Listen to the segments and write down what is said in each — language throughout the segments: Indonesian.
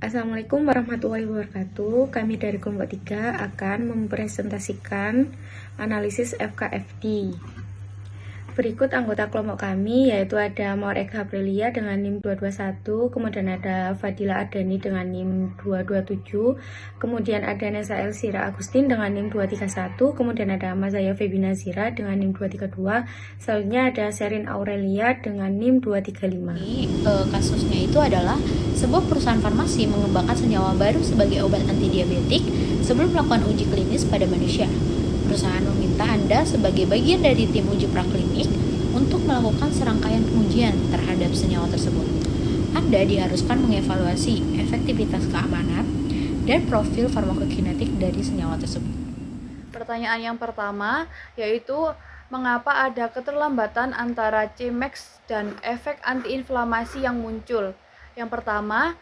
Assalamualaikum warahmatullahi wabarakatuh. Kami dari kelompok 3 akan mempresentasikan analisis FKFD. Berikut anggota kelompok kami, yaitu ada Maureka Aprilia dengan NIM 221, kemudian ada Fadila Ardani dengan NIM 227, kemudian ada Nesa Elsira Agustin dengan NIM 231, kemudian ada Mazaya Febi Nazira dengan NIM 232, selanjutnya ada Sherin Aurelia dengan NIM 235. Kasusnya itu adalah sebuah perusahaan farmasi mengembangkan senyawa baru sebagai obat antidiabetik sebelum melakukan uji klinis pada manusia. Perusahaan meminta Anda sebagai bagian dari tim uji praklinik untuk melakukan serangkaian pengujian terhadap senyawa tersebut. Anda diharuskan mengevaluasi efektivitas keamanan dan profil farmakokinetik dari senyawa tersebut. Pertanyaan yang pertama yaitu mengapa ada keterlambatan antara Cmax dan efek antiinflamasi yang muncul? Yang pertama,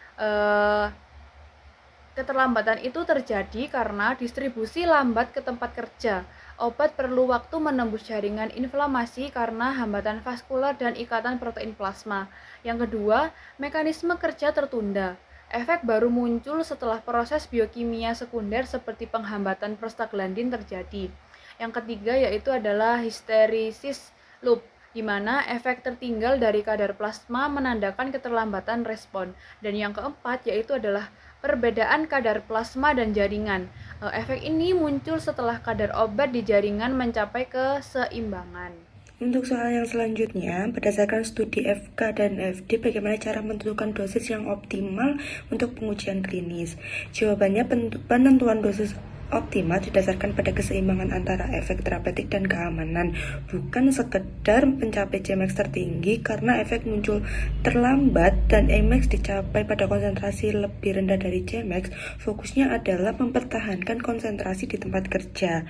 keterlambatan itu terjadi karena distribusi lambat ke tempat kerja. Obat perlu waktu menembus jaringan inflamasi karena hambatan vaskular dan ikatan protein plasma. Yang kedua, mekanisme kerja tertunda. Efek baru muncul setelah proses biokimia sekunder seperti penghambatan prostaglandin terjadi. Yang ketiga yaitu adalah hysteresis loop, di mana efek tertinggal dari kadar plasma menandakan keterlambatan respon. Dan yang keempat yaitu adalah perbedaan kadar plasma dan jaringan. Efek ini muncul setelah kadar obat di jaringan mencapai keseimbangan. Untuk soal yang selanjutnya, berdasarkan studi FK dan FD, bagaimana cara menentukan dosis yang optimal untuk pengujian klinis? Jawabannya, penentuan dosis optimal didasarkan pada keseimbangan antara efek terapeutik dan keamanan, bukan sekedar mencapai Cmax tertinggi karena efek muncul terlambat dan Emax dicapai pada konsentrasi lebih rendah dari Cmax. Fokusnya adalah mempertahankan konsentrasi di tempat kerja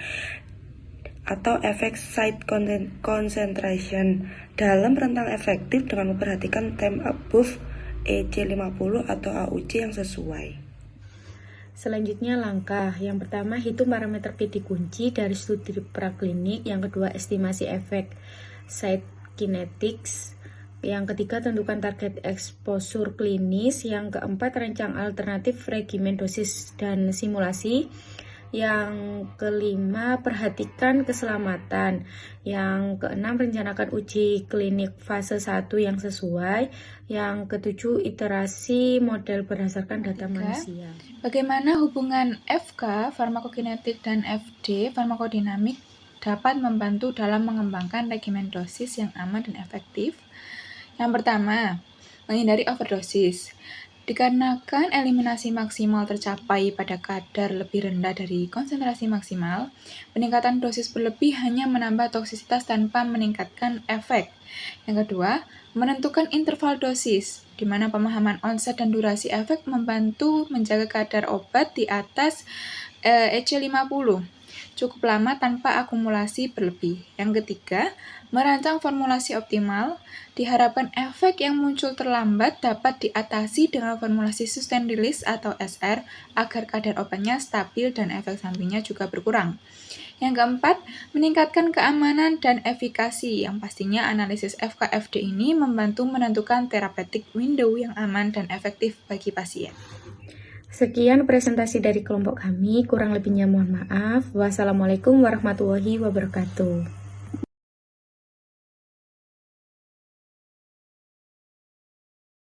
atau efek site concentration dalam rentang efektif dengan memperhatikan time above EC50 atau AUC yang sesuai. Selanjutnya langkah. Yang pertama, hitung parameter PD kunci dari studi praklinik. Yang kedua, estimasi efek site kinetics. Yang ketiga, tentukan target exposure klinis. Yang keempat, rancang alternatif regimen dosis dan simulasi. Yang kelima, perhatikan keselamatan. Yang keenam, rencanakan uji klinik fase 1 yang sesuai. Yang ketujuh, iterasi model berdasarkan data manusia. Bagaimana hubungan FK, farmakokinetik, dan FD, farmakodinamik, dapat membantu dalam mengembangkan regimen dosis yang aman dan efektif? Yang pertama, menghindari overdosis. Dikarenakan eliminasi maksimal tercapai pada kadar lebih rendah dari konsentrasi maksimal, peningkatan dosis berlebih hanya menambah toksisitas tanpa meningkatkan efek. Yang kedua, menentukan interval dosis, di mana pemahaman onset dan durasi efek membantu menjaga kadar obat di atas EC50 cukup lama tanpa akumulasi berlebih. Yang ketiga, merancang formulasi optimal. Diharapkan efek yang muncul terlambat dapat diatasi dengan formulasi sustained release atau SR agar kadar obatnya stabil dan efek sampingnya juga berkurang. Yang keempat, meningkatkan keamanan dan efikasi. Yang pastinya analisis FKFD ini membantu menentukan therapeutic window yang aman dan efektif bagi pasien. Sekian presentasi dari kelompok kami, kurang lebihnya mohon maaf. Wassalamualaikum warahmatullahi wabarakatuh.